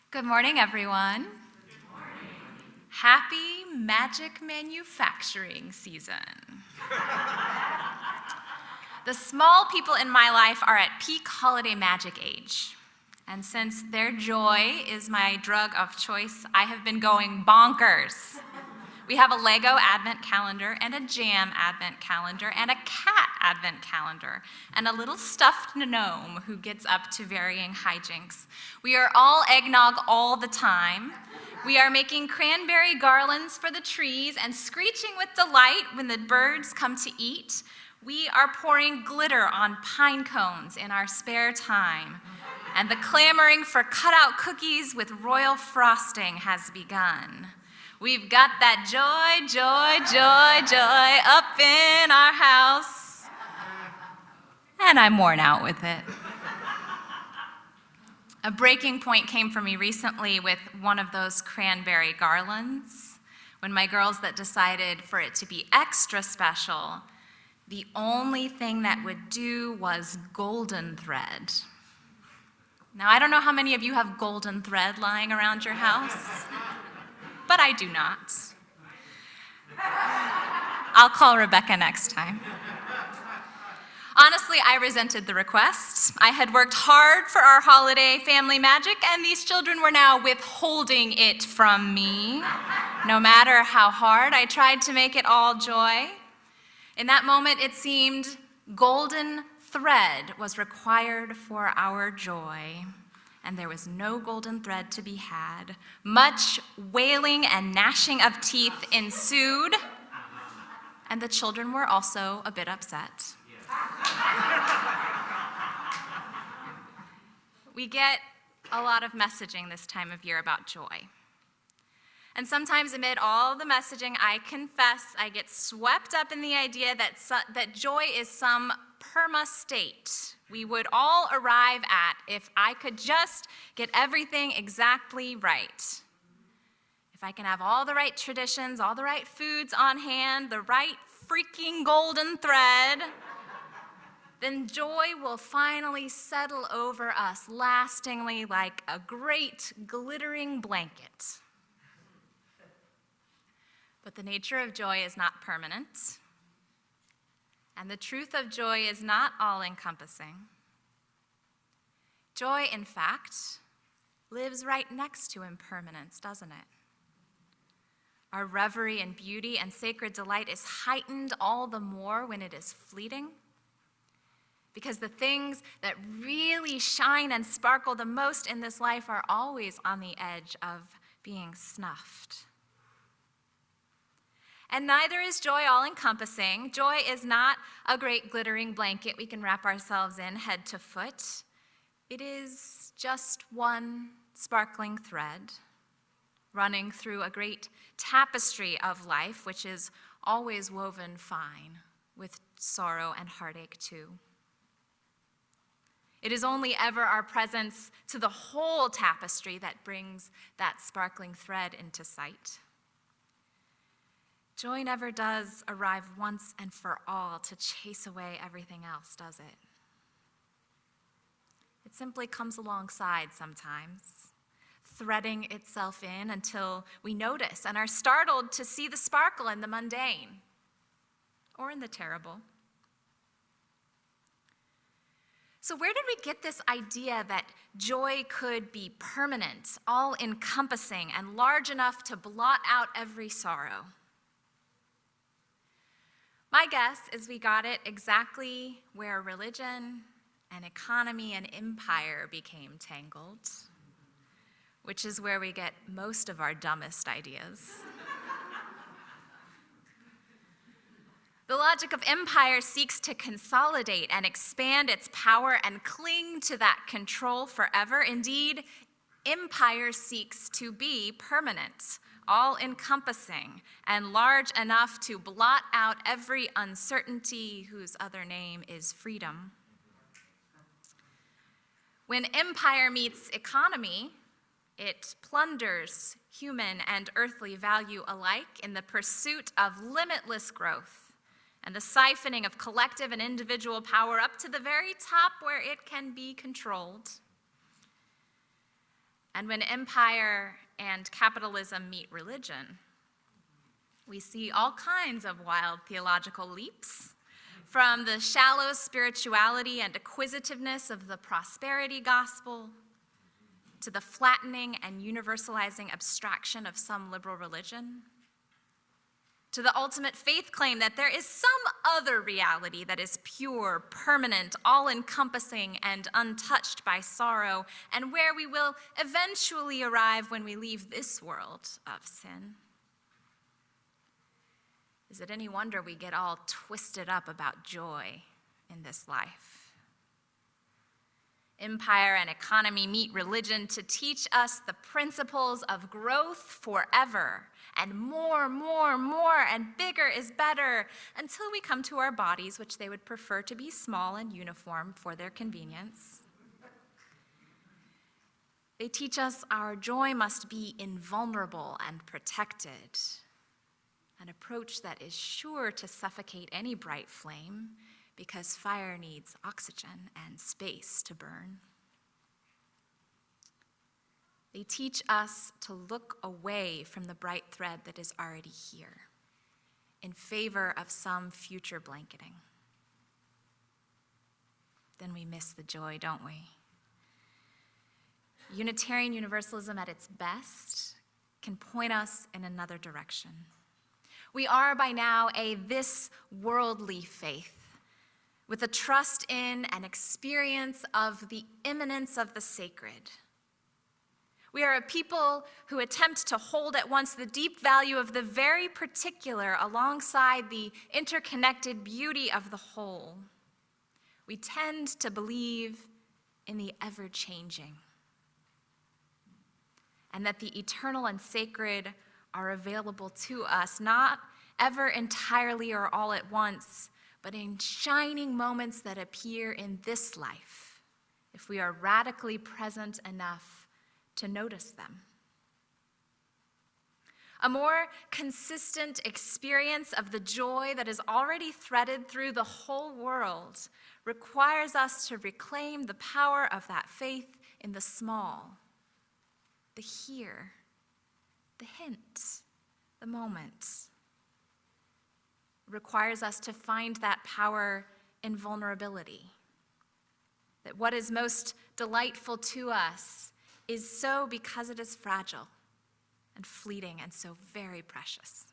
Good morning, everyone. Good morning. Happy magic manufacturing season. The small people in my life are at peak holiday magic age. And since their joy is my drug of choice, I have been going bonkers. We have a Lego advent calendar and a jam advent calendar and a cat advent calendar and a little stuffed gnome who gets up to varying hijinks. We are all eggnog all the time. We are making cranberry garlands for the trees and screeching with delight when the birds come to eat. We are pouring glitter on pine cones in our spare time. And the clamoring for cutout cookies with royal frosting has begun. We've got that joy, joy, joy, joy up in our house. And I'm worn out with it. A breaking point came for me recently with one of those cranberry garlands, when my girls that decided for it to be extra special, the only thing that would do was golden thread. Now, I don't know how many of you have golden thread lying around your house, but I do not. I'll call Rebecca next time. Honestly, I resented the request. I had worked hard for our holiday family magic, and these children were now withholding it from me. No matter how hard I tried to make it all joy. In that moment, it seemed golden thread was required for our joy. And there was no golden thread to be had. Much wailing and gnashing of teeth ensued, and the children were also a bit upset. We get a lot of messaging this time of year about joy. And sometimes amid all the messaging, I confess I get swept up in the idea that joy is some perma state we would all arrive at if I could just get everything exactly right. If I can have all the right traditions, all the right foods on hand, the right freaking golden thread, then joy will finally settle over us lastingly like a great glittering blanket. But the nature of joy is not permanent. And the truth of joy is not all-encompassing. Joy, in fact, lives right next to impermanence, doesn't it? Our reverie in beauty and sacred delight is heightened all the more when it is fleeting, because the things that really shine and sparkle the most in this life are always on the edge of being snuffed. And neither is joy all-encompassing. Joy is not a great glittering blanket we can wrap ourselves in head to foot. It is just one sparkling thread running through a great tapestry of life, which is always woven fine with sorrow and heartache too. It is only ever our presence to the whole tapestry that brings that sparkling thread into sight. Joy never does arrive once and for all to chase away everything else, does it? It simply comes alongside sometimes, threading itself in until we notice and are startled to see the sparkle in the mundane or in the terrible. So where did we get this idea that joy could be permanent, all-encompassing, and large enough to blot out every sorrow? My guess is we got it exactly where religion and economy and empire became tangled, which is where we get most of our dumbest ideas. The logic of empire seeks to consolidate and expand its power and cling to that control forever. Indeed, empire seeks to be permanent, all-encompassing, and large enough to blot out every uncertainty whose other name is freedom. When empire meets economy, it plunders human and earthly value alike in the pursuit of limitless growth and the siphoning of collective and individual power up to the very top where it can be controlled. And when empire and capitalism meet religion, we see all kinds of wild theological leaps, from the shallow spirituality and acquisitiveness of the prosperity gospel to the flattening and universalizing abstraction of some liberal religion, to the ultimate faith claim that there is some other reality that is pure, permanent, all-encompassing, and untouched by sorrow, and where we will eventually arrive when we leave this world of sin. Is it any wonder we get all twisted up about joy in this life? Empire and economy meet religion to teach us the principles of growth forever, and more, and bigger is better, until we come to our bodies, which they would prefer to be small and uniform for their convenience. They teach us our joy must be invulnerable and protected, an approach that is sure to suffocate any bright flame, because fire needs oxygen and space to burn. They teach us to look away from the bright thread that is already here, in favor of some future blanketing. Then we miss the joy, don't we? Unitarian Universalism at its best can point us in another direction. We are by now a this-worldly faith, with a trust in and experience of the immanence of the sacred. We are a people who attempt to hold at once the deep value of the very particular alongside the interconnected beauty of the whole. We tend to believe in the ever-changing, and that the eternal and sacred are available to us, not ever entirely or all at once, but in shining moments that appear in this life, if we are radically present enough to notice them. A more consistent experience of the joy that is already threaded through the whole world requires us to reclaim the power of that faith in the small, the here, the hint, the moment. Requires us to find that power in vulnerability. That what is most delightful to us is so because it is fragile and fleeting and so very precious.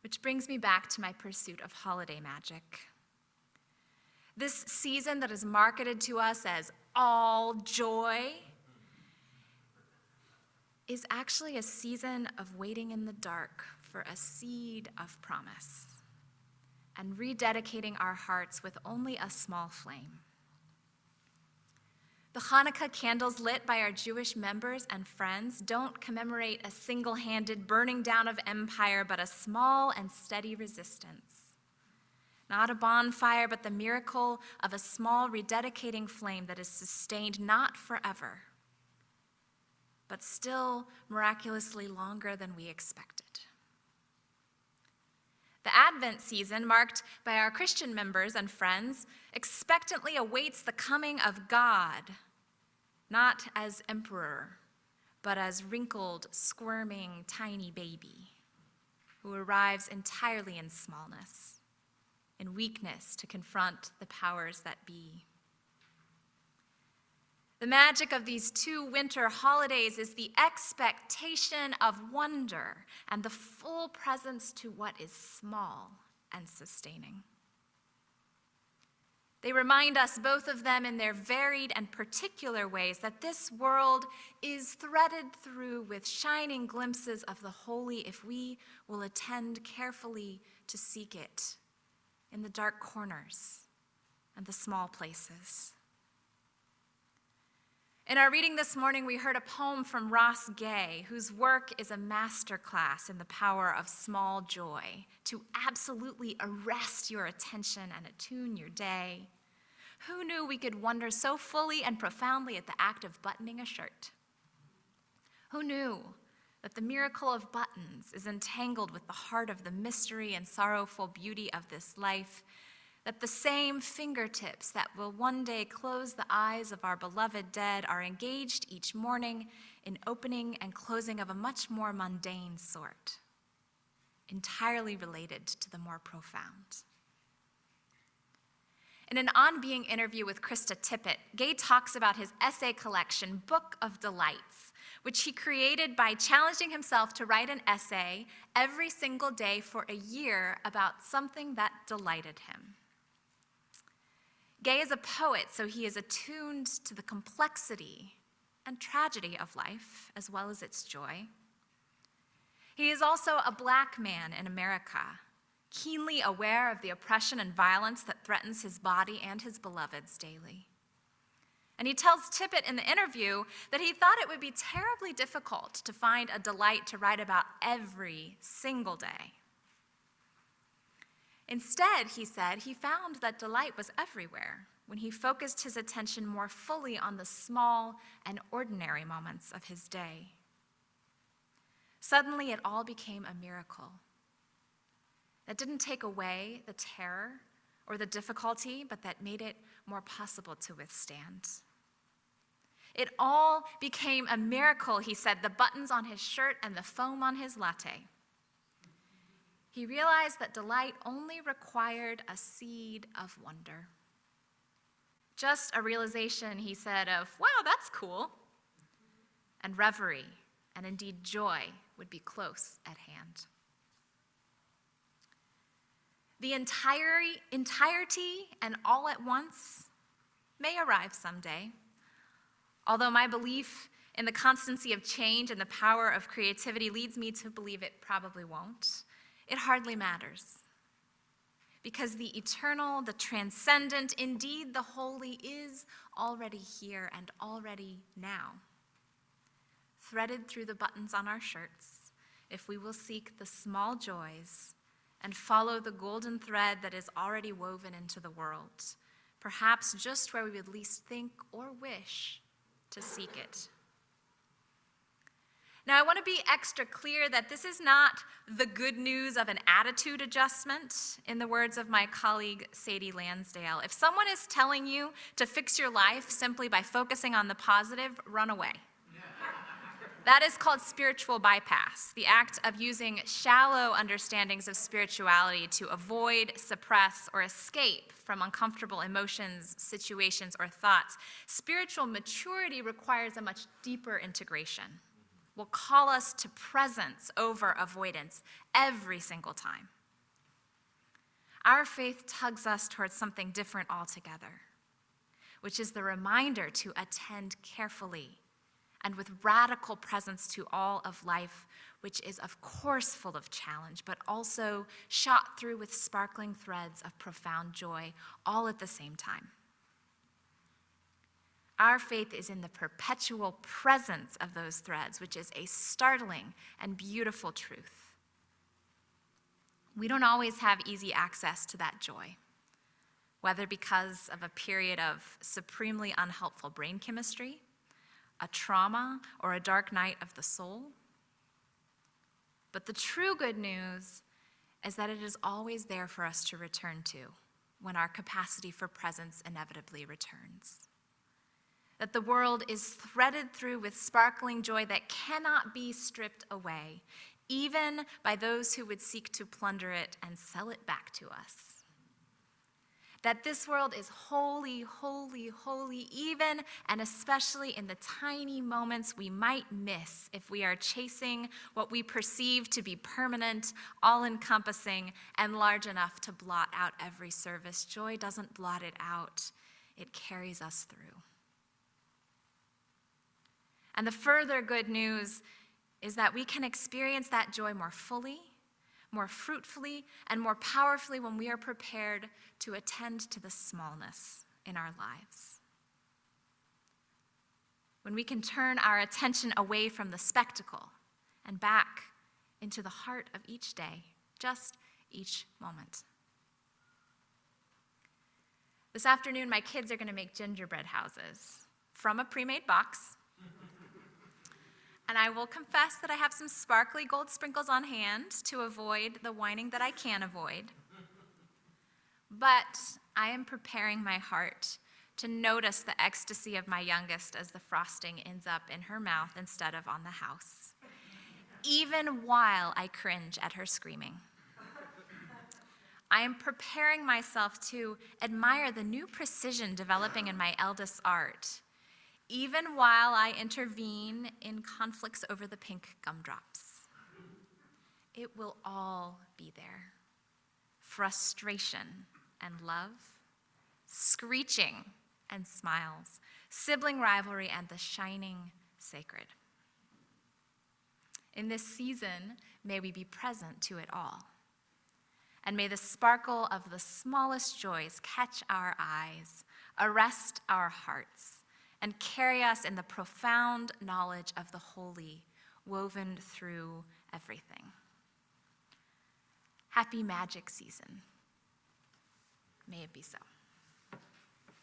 Which brings me back to my pursuit of holiday magic. This season that is marketed to us as all joy is actually a season of waiting in the dark for a seed of promise and rededicating our hearts with only a small flame. The Hanukkah candles lit by our Jewish members and friends don't commemorate a single-handed burning down of empire, but a small and steady resistance. Not a bonfire, but the miracle of a small rededicating flame that is sustained not forever, but still miraculously longer than we expected. The Advent season, marked by our Christian members and friends, expectantly awaits the coming of God, not as emperor, but as wrinkled, squirming, tiny baby who arrives entirely in smallness, in weakness to confront the powers that be. The magic of these two winter holidays is the expectation of wonder and the full presence to what is small and sustaining. They remind us, both of them in their varied and particular ways, that this world is threaded through with shining glimpses of the holy if we will attend carefully to seek it in the dark corners and the small places. In our reading this morning, we heard a poem from Ross Gay, whose work is a masterclass in the power of small joy to absolutely arrest your attention and attune your day. Who knew we could wonder so fully and profoundly at the act of buttoning a shirt? Who knew that the miracle of buttons is entangled with the heart of the mystery and sorrowful beauty of this life, that the same fingertips that will one day close the eyes of our beloved dead are engaged each morning in opening and closing of a much more mundane sort, entirely related to the more profound. In an On Being interview with Krista Tippett, Gay talks about his essay collection, Book of Delights, which he created by challenging himself to write an essay every single day for a year about something that delighted him. Gay is a poet, so he is attuned to the complexity and tragedy of life, as well as its joy. He is also a Black man in America, keenly aware of the oppression and violence that threatens his body and his beloveds daily. And he tells Tippett in the interview that he thought it would be terribly difficult to find a delight to write about every single day. Instead, he said, he found that delight was everywhere when he focused his attention more fully on the small and ordinary moments of his day. Suddenly, it all became a miracle that didn't take away the terror or the difficulty, but that made it more possible to withstand. It all became a miracle, he said, the buttons on his shirt and the foam on his latte. He realized that delight only required a seed of wonder. Just a realization, he said, of, wow, that's cool. And reverie, and indeed joy, would be close at hand. The entirety and all at once may arrive someday, although my belief in the constancy of change and the power of creativity leads me to believe it probably won't. It hardly matters, because the eternal, the transcendent, indeed the holy, is already here and already now, threaded through the buttons on our shirts, if we will seek the small joys and follow the golden thread that is already woven into the world, perhaps just where we would least think or wish to seek it. Now, I want to be extra clear that this is not the good news of an attitude adjustment, in the words of my colleague Sadie Lansdale. If someone is telling you to fix your life simply by focusing on the positive, run away. That is called spiritual bypass, the act of using shallow understandings of spirituality to avoid, suppress, or escape from uncomfortable emotions, situations, or thoughts. Spiritual maturity requires a much deeper integration. Will call us to presence over avoidance every single time. Our faith tugs us towards something different altogether, which is the reminder to attend carefully and with radical presence to all of life, which is of course full of challenge, but also shot through with sparkling threads of profound joy, all at the same time. Our faith is in the perpetual presence of those threads, which is a startling and beautiful truth. We don't always have easy access to that joy, whether because of a period of supremely unhelpful brain chemistry, a trauma, or a dark night of the soul. But the true good news is that it is always there for us to return to when our capacity for presence inevitably returns. That the world is threaded through with sparkling joy that cannot be stripped away, even by those who would seek to plunder it and sell it back to us. That this world is holy, holy, holy, even and especially in the tiny moments we might miss if we are chasing what we perceive to be permanent, all-encompassing, and large enough to blot out every service. Joy doesn't blot it out, it carries us through. And the further good news is that we can experience that joy more fully, more fruitfully, and more powerfully when we are prepared to attend to the smallness in our lives. When we can turn our attention away from the spectacle and back into the heart of each day, just each moment. This afternoon, my kids are going to make gingerbread houses from a pre-made box. And I will confess that I have some sparkly gold sprinkles on hand to avoid the whining that I can avoid. But I am preparing my heart to notice the ecstasy of my youngest as the frosting ends up in her mouth instead of on the house, even while I cringe at her screaming. I am preparing myself to admire the new precision developing in my eldest's art, even while I intervene in conflicts over the pink gumdrops. It will all be there. Frustration and love, screeching and smiles, sibling rivalry and the shining sacred. In this season, may we be present to it all. And may the sparkle of the smallest joys catch our eyes, arrest our hearts, and carry us in the profound knowledge of the holy woven through everything. Happy magic season. May it be so.